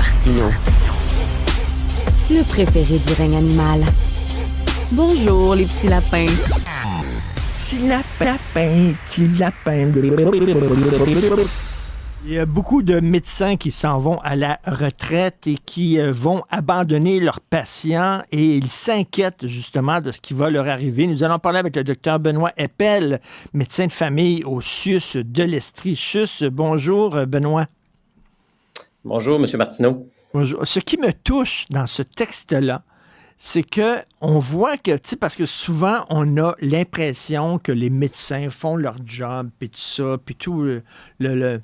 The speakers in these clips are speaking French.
Martineau, le préféré du règne animal. Bonjour, les petits lapins. Petit lapin, petit lapin. Il y a beaucoup de médecins qui s'en vont à la retraite et qui vont abandonner leurs patients et ils s'inquiètent justement de ce qui va leur arriver. Nous allons parler avec le docteur Benoît Eppel, médecin de famille au CIUS de l'Estrie. CIUS, bonjour Benoît. Bonjour, M. Martineau. Bonjour. Ce qui me touche dans ce texte-là, c'est que on voit que, tu sais, parce que souvent, on a l'impression que les médecins font leur job, puis tout ça, puis tout le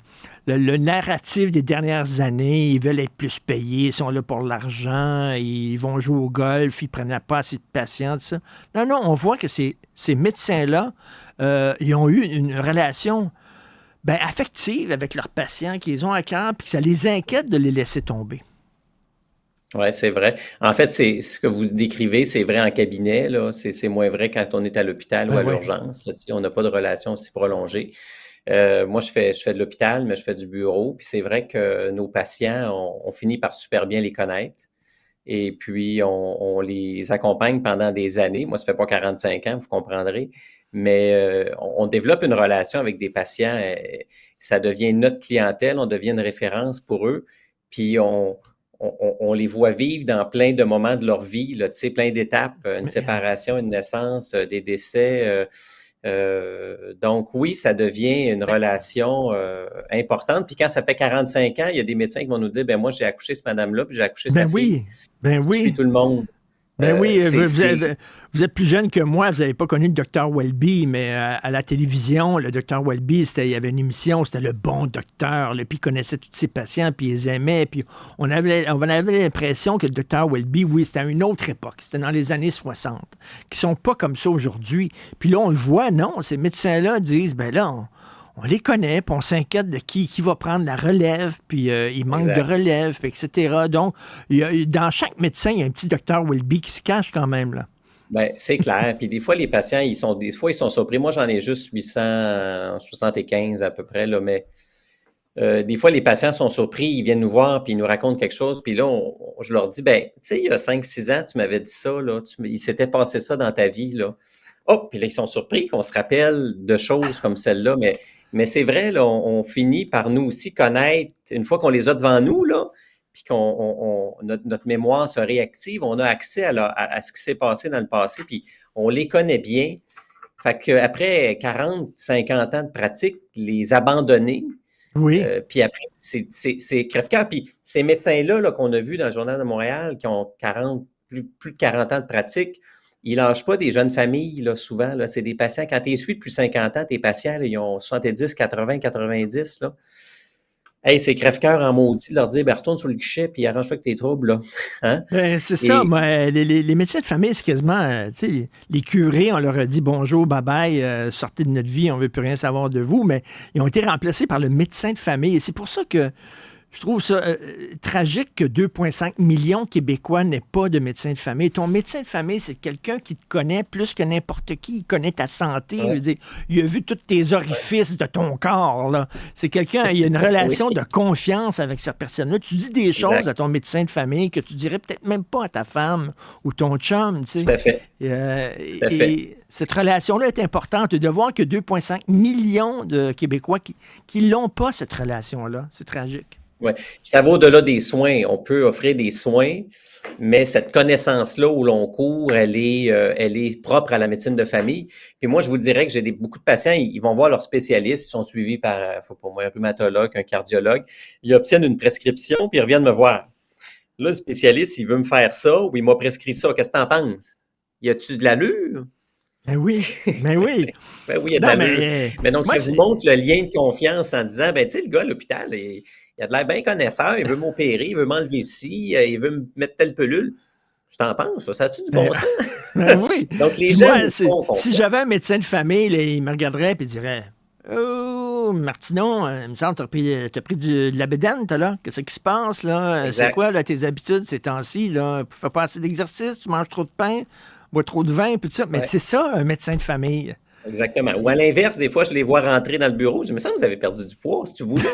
narratif des dernières années, ils veulent être plus payés, ils sont là pour l'argent, ils vont jouer au golf, ils prennent pas assez de patients, tout ça. Non, on voit que ces médecins-là, ils ont eu une relation affective avec leurs patients, qu'ils ont à cœur, puis que ça les inquiète de les laisser tomber. Oui, c'est vrai. En fait, c'est ce que vous décrivez, c'est vrai en cabinet, là. C'est moins vrai quand on est à l'hôpital ou à l'urgence. Là, on n'a pas de relation si prolongée. Moi, je fais de l'hôpital, mais je fais du bureau. Puis c'est vrai que nos patients, on finit par super bien les connaître. Et puis, on les accompagne pendant des années. Moi, ça fait pas 45 ans, vous comprendrez. Mais on développe une relation avec des patients. Ça devient notre clientèle, on devient une référence pour eux. Puis, on les voit vivre dans plein de moments de leur vie, là, tu sais, plein d'étapes, une séparation, une naissance, des décès. Donc oui, ça devient une relation importante. Puis quand ça fait 45 ans, il y a des médecins qui vont nous dire, ben moi, j'ai accouché cette madame-là, puis j'ai accouché sa fille. Je suis tout le monde. Vous êtes plus jeune que moi, vous n'avez pas connu le Dr Welby, mais à la télévision, le Dr Welby, il y avait une émission, c'était le bon docteur, puis il connaissait tous ses patients, puis il les aimait, puis on avait l'impression que le Dr Welby, oui, c'était à une autre époque, c'était dans les années 60, qui sont pas comme ça aujourd'hui. Puis là, on le voit, non, ces médecins-là disent, on les connaît, puis on s'inquiète de qui va prendre la relève, puis il manque de relève, etc. Donc, dans chaque médecin, il y a un petit docteur Welby qui se cache quand même, là. Ben, c'est clair. Puis des fois, les patients, ils sont surpris. Moi, j'en ai juste 875 à peu près, là, mais des fois, les patients sont surpris, ils viennent nous voir, puis ils nous racontent quelque chose, puis là, je leur dis, tu sais, il y a 5-6 ans, tu m'avais dit ça, là, il s'était passé ça dans ta vie, là. Oh, puis là, ils sont surpris qu'on se rappelle de choses comme celle-là, mais c'est vrai, là, on finit par nous aussi connaître, une fois qu'on les a devant nous, là, puis notre mémoire se réactive, on a accès à ce qui s'est passé dans le passé, puis on les connaît bien. Fait qu'après 40, 50 ans de pratique, les abandonner, puis après, c'est crève-cœur. Puis ces médecins-là là, qu'on a vus dans le Journal de Montréal, qui ont plus de 40 ans de pratique, ils ne lâchent pas des jeunes familles, là, souvent. Là, c'est des patients, quand tu es suis depuis 50 ans, tes patients, là, ils ont 70, 80, 90. Là. Hey, c'est crève-cœur en maudit de leur dire, retourne sur le guichet puis arrange-toi avec tes troubles. Là. Hein? C'est ça, moi, les médecins de famille, c'est quasiment, tu sais, les curés, on leur a dit bonjour, bye-bye, sortez de notre vie, on ne veut plus rien savoir de vous, mais ils ont été remplacés par le médecin de famille. Et c'est pour ça que je trouve ça tragique que 2,5 millions de Québécois n'aient pas de médecin de famille. Ton médecin de famille, c'est quelqu'un qui te connaît plus que n'importe qui. Il connaît ta santé. Ouais. Je veux dire, il a vu tous tes orifices de ton corps. Là. C'est quelqu'un, il y a une relation de confiance avec cette personne-là. Tu dis des choses à ton médecin de famille que tu dirais peut-être même pas à ta femme ou ton chum. Tu sais. Tout à fait. Et cette relation-là est importante. De voir que 2,5 millions de Québécois qui n'ont pas cette relation-là, c'est tragique. Oui, ça va au-delà des soins. On peut offrir des soins, mais cette connaissance-là où l'on court, elle est propre à la médecine de famille. Puis moi, je vous dirais que j'ai beaucoup de patients, ils vont voir leur spécialiste, ils sont suivis par, pour moi, un rhumatologue, un cardiologue. Ils obtiennent une prescription, puis ils reviennent me voir. Là, le spécialiste, il veut me faire ça ou il m'a prescrit ça. Qu'est-ce que tu en penses? Y a-tu de l'allure? Ben oui. Il y a de l'allure. Mais donc, ça vous montre le lien de confiance en disant, tu sais, le gars à l'hôpital, il a de l'air bien connaisseur, il veut m'opérer, il veut m'enlever ici, il veut me mettre telle pilule. Je t'en pense, ça a-tu du bon sens? Oui. Donc, les gens si j'avais un médecin de famille, là, il me regarderait et dirait « Oh, Martineau, il me semble que t'as pris de la bédaine, là. Qu'est-ce qui se passe, là? Exact. C'est quoi, là, tes habitudes ces temps-ci, là? Tu fais pas assez d'exercice, tu manges trop de pain, bois trop de vin, puis tout ça. » Mais c'est ça, un médecin de famille. Exactement. Ou à l'inverse, des fois, je les vois rentrer dans le bureau. Je me sens que vous avez perdu du poids, c'est-tu vous, là?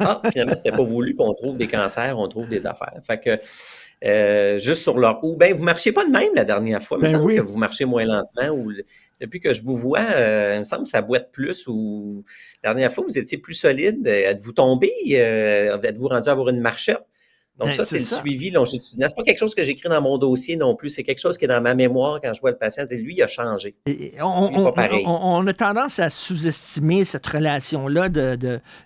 Ah, finalement, c'était pas voulu, puis on trouve des cancers, on trouve des affaires. Fait que, juste sur leur... Ou bien, vous marchiez pas de même la dernière fois. Il me Ben semble que oui. vous marchez moins lentement. Ou depuis que je vous vois, il me semble que ça boite plus. Ou la dernière fois, vous étiez plus solide. Êtes-vous tombé? Êtes-vous rendu à avoir une marchette? Donc Ben, ça, c'est c'est le ça. suivi longitudinal. C'est pas quelque chose que j'écris dans mon dossier non plus. C'est quelque chose qui est dans ma mémoire quand je vois le patient. Dire, lui, il a changé. Et Lui, il n'est pas pareil. on a tendance à sous-estimer cette relation-là Ouais,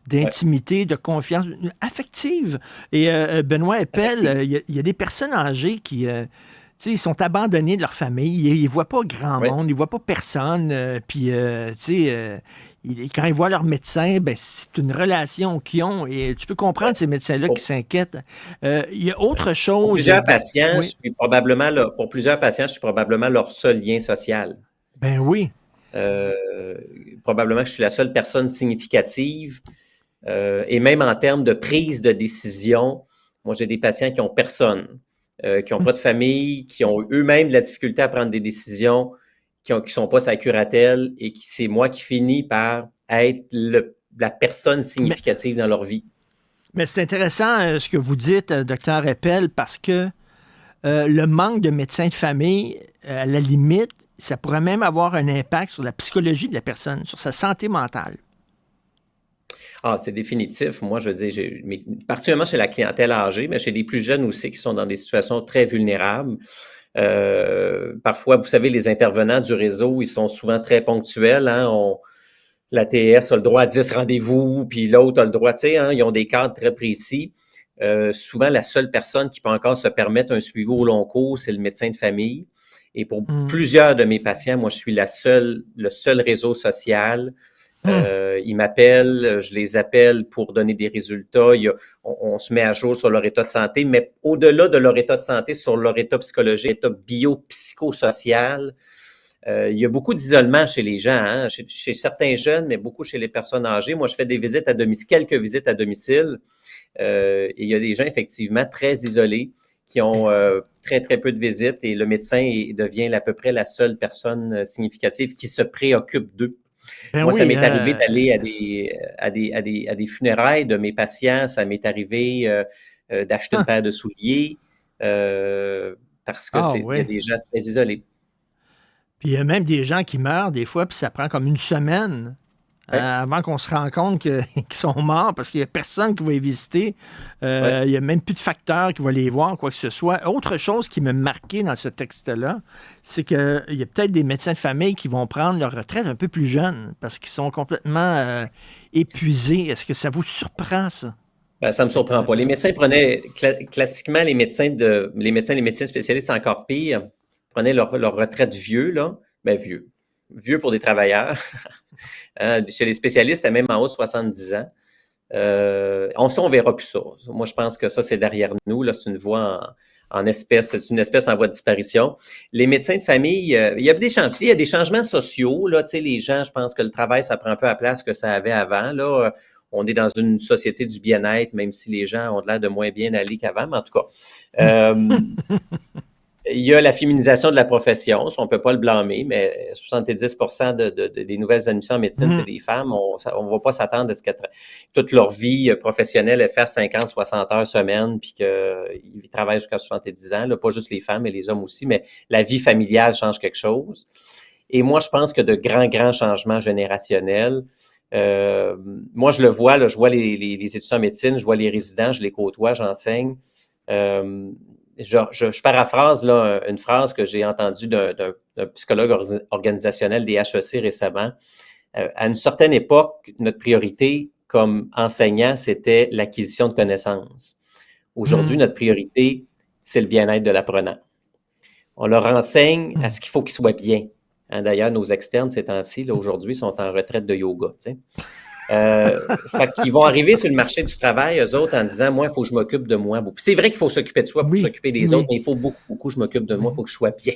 d'intimité, de confiance affective. Et Benoît Eppel, effectivement. il y a des personnes âgées qui, tu sais, ils sont abandonnés de leur famille. Ils ne voient pas grand Oui. monde, ils ne voient pas personne. Puis, tu sais, quand ils voient leur médecin, ben, c'est une relation qu'ils ont. Et tu peux comprendre ces médecins-là qui s'inquiètent. Il y a autre Pour chose. plusieurs patients, Oui, pour plusieurs patients, je suis probablement leur seul lien social. ben oui. Euh, Probablement que je suis la seule personne significative. Et même en termes de prise de décision, moi, j'ai des patients qui n'ont personne, qui n'ont pas de famille, qui ont eux-mêmes de la difficulté à prendre des décisions, qui ne sont pas sa curatelle, et c'est moi qui finis par être la personne Mais significative dans leur vie. Mais c'est intéressant ce que vous dites, docteur Eppel, parce que le manque de médecins de famille, à la limite, ça pourrait même avoir un impact sur la psychologie de la personne, sur sa santé mentale. Ah, c'est définitif. Moi, je veux dire, particulièrement chez la clientèle âgée, mais chez les plus jeunes aussi qui sont dans des situations très vulnérables. Parfois, vous savez, les intervenants du réseau, ils sont souvent très ponctuels. Hein? La TS a le droit à 10 rendez-vous, puis l'autre a le droit, tu sais, hein, ils ont des cadres très précis. Souvent, la seule personne qui peut encore se permettre un suivi au long cours, c'est le médecin de famille. Et pour Hum, plusieurs de mes patients, moi, je suis le seul réseau social. hum. Ils m'appellent, je les appelle pour donner des résultats. On se met à jour sur leur état de santé, mais au-delà de leur état de santé, sur leur état psychologique, état biopsychosocial, il y a beaucoup d'isolement chez les gens, hein, chez certains jeunes, mais beaucoup chez les personnes âgées. Moi, je fais des visites à domicile, quelques visites à domicile, et il y a des gens effectivement très isolés qui ont très, très peu de visites, et le médecin devient à peu près la seule personne significative qui se préoccupe d'eux. Ben Moi, ça oui, m'est arrivé d'aller à des funérailles de mes patients. Ça m'est arrivé d'acheter une ah, paire de souliers parce que ah il y a ouais. des gens très isolés. Puis il y a même des gens qui meurent des fois, puis ça prend comme une semaine Ouais, avant qu'on se rende compte qu'ils sont morts parce qu'il n'y a personne qui va les visiter. ouais. Il n'y a même plus de facteur qui va les voir, quoi que ce soit. Autre chose qui m'a marqué dans ce texte-là, c'est qu'il y a peut-être des médecins de famille qui vont prendre leur retraite un peu plus jeunes parce qu'ils sont complètement épuisés. Est-ce que ça vous surprend, ça? Ben, ça me surprend pas. Les médecins prenaient classiquement les médecins spécialistes encore pire, prenaient leur retraite vieux, là. Ben vieux. Vieux pour des travailleurs. Hein, chez les spécialistes, même en haut de 70 ans. On verra plus ça. Moi, je pense que ça, c'est derrière nous. Là, c'est une voie en espèce, c'est une espèce en voie de disparition. Les médecins de famille, il y a des changements sociaux. Là, tu sais, les gens, je pense que le travail, ça prend un peu la place que ça avait avant. Là, on est dans une société du bien-être, même si les gens ont l'air de moins bien aller qu'avant. Mais en tout cas, il y a la féminisation de la profession, ça, on ne peut pas le blâmer, mais 70% des nouvelles admissions en médecine, c'est Hum. des femmes. On ne va pas s'attendre à ce que toute leur vie professionnelle ait fait 50, 60 heures semaine, puis qu'ils travaillent jusqu'à 70 ans. Là, pas juste les femmes, mais les hommes aussi, mais la vie familiale change quelque chose. Et moi, je pense que de grands changements générationnels. Moi, je le vois, là, je vois les étudiants en médecine, je vois les résidents, je les côtoie, j'enseigne. Je paraphrase là, une phrase que j'ai entendue d'un psychologue organisationnel des HEC récemment. À une certaine époque, notre priorité comme enseignant, c'était l'acquisition de connaissances. Aujourd'hui, Hum. notre priorité, c'est le bien-être de l'apprenant. On leur enseigne à Hum. ce qu'il faut qu'il soit bien. Hein, d'ailleurs, nos externes, ces temps-ci, là, aujourd'hui, sont en retraite de yoga. Tu sais. Fait qu'ils vont arriver sur le marché du travail, eux autres, en disant, moi, il faut que je m'occupe de moi. Puis c'est vrai qu'il faut s'occuper de soi pour Oui, s'occuper des autres, oui, mais il faut beaucoup, je m'occupe de moi, il oui. faut que je sois bien.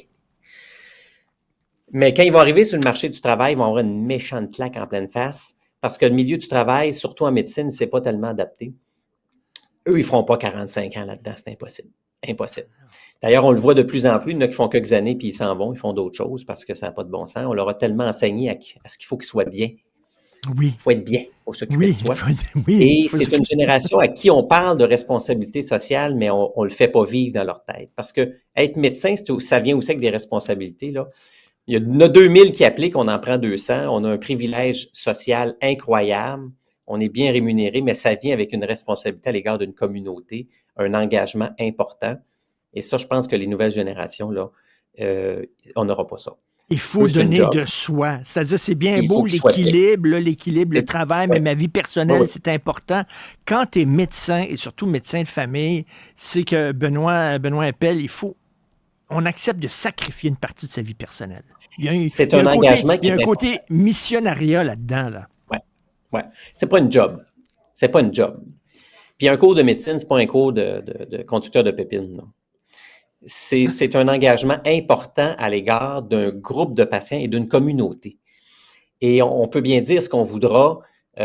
Mais quand ils vont arriver sur le marché du travail, ils vont avoir une méchante claque en pleine face parce que le milieu du travail, surtout en médecine, c'est pas tellement adapté. Eux, ils feront pas 45 ans là-dedans, c'est impossible. Impossible. D'ailleurs, on le voit de plus en plus, il y en a qui font quelques années puis ils s'en vont, ils font d'autres choses parce que ça n'a pas de bon sens. On leur a tellement enseigné à ce qu'il faut qu'ils soient bien. Oui. Il faut être bien pour s'occuper Oui, de soi. oui. Et c'est une génération à qui on parle de responsabilité sociale, mais on ne le fait pas vivre dans leur tête. Parce que être médecin, ça vient aussi avec des responsabilités, là. Il y en a 2000 qui appliquent, on en prend 200. On a un privilège social incroyable. On est bien rémunéré, mais ça vient avec une responsabilité à l'égard d'une communauté, un engagement important. Et ça, je pense que les nouvelles générations, là, on n'aura pas ça. Il faut C'est une donner job. de soi. C'est-à-dire, c'est bien Il faut beau qu'il soit bien. l'équilibre, le travail, mais Ouais. ma vie Oui, personnelle, oui. c'est important. Quand tu es médecin, et surtout médecin de famille, c'est que Benoît Appel, on accepte de sacrifier une partie de sa vie personnelle. C'est un engagement Il y qui a un est important. côté missionnariat là-dedans, là. Ouais, ouais. C'est pas une job. C'est pas une job. Puis un cours de médecine, c'est pas un cours de conducteur de pépines, là. C'est un engagement important à l'égard d'un groupe de patients et d'une communauté. Et on peut bien dire ce qu'on voudra. C'est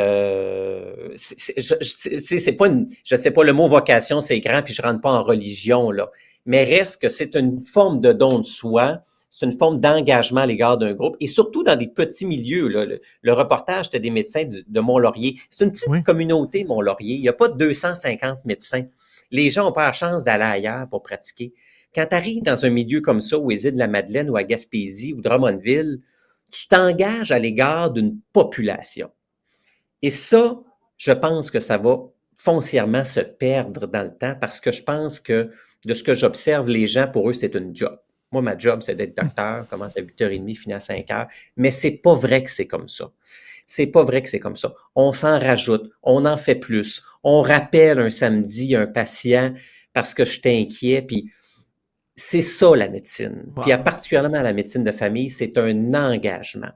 pas je sais pas, le mot vocation, c'est grand, puis je rentre pas en religion, là. Mais reste que c'est une forme de don de soi, c'est une forme d'engagement à l'égard d'un groupe, et surtout dans des petits milieux, là. Le reportage, c'était des médecins de Mont-Laurier. C'est une petite Oui. communauté, Mont-Laurier. Il n'y a pas 250 médecins. Les gens n'ont pas la chance d'aller ailleurs pour pratiquer. Quand tu arrives dans un milieu comme ça, aux Îles-de-la-Madeleine ou à Gaspésie ou Drummondville, tu t'engages à l'égard d'une population. Et ça, je pense que ça va foncièrement se perdre dans le temps parce que je pense que de ce que j'observe, les gens, pour eux, c'est une job. Moi, ma job, c'est d'être docteur, commence à 8h30, finit à 5h. Mais c'est pas vrai que c'est comme ça. C'est pas vrai que c'est comme ça. On s'en rajoute, on en fait plus. On rappelle un samedi un patient parce que je t'inquiète, puis c'est ça la médecine. Wow. Puis particulièrement la médecine de famille, c'est un engagement.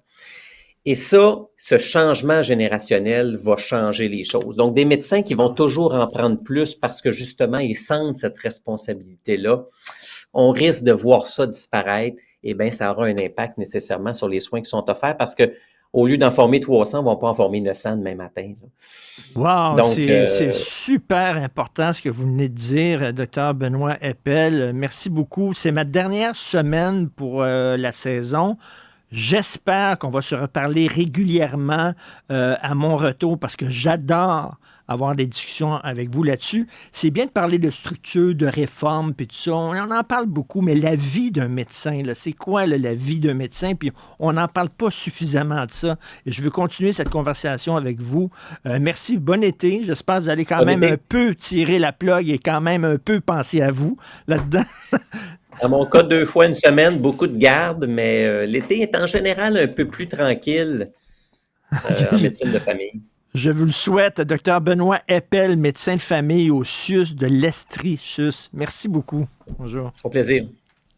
Et ça, ce changement générationnel va changer les choses. Donc, des médecins qui vont toujours en prendre plus parce que justement, ils sentent cette responsabilité-là, on risque de voir ça disparaître. Eh bien, ça aura un impact nécessairement sur les soins qui sont offerts parce que au lieu d'en former 300, ils ne vont pas en former 900 demain matin, là. Wow, Donc, c'est super important ce que vous venez de dire, Dr Benoît Appel. Merci beaucoup. C'est ma dernière semaine pour la saison. J'espère qu'on va se reparler régulièrement à mon retour parce que j'adore avoir des discussions avec vous là-dessus. C'est bien de parler de structure, de réforme, puis tout ça. On en parle beaucoup, mais la vie d'un médecin, là, c'est quoi là, la vie d'un médecin? Puis on n'en parle pas suffisamment de ça. Et je veux continuer cette conversation avec vous. Merci, bon été. J'espère que vous allez quand même un peu tirer la plug et quand même un peu penser à vous là-dedans. Dans mon cas, 2 fois une semaine, beaucoup de garde, mais l'été est en général un peu plus tranquille en médecine de famille. Je vous le souhaite, Dr Benoît Appel, médecin de famille au CIUS de l'Estrie. Merci beaucoup. Bonjour. Au plaisir.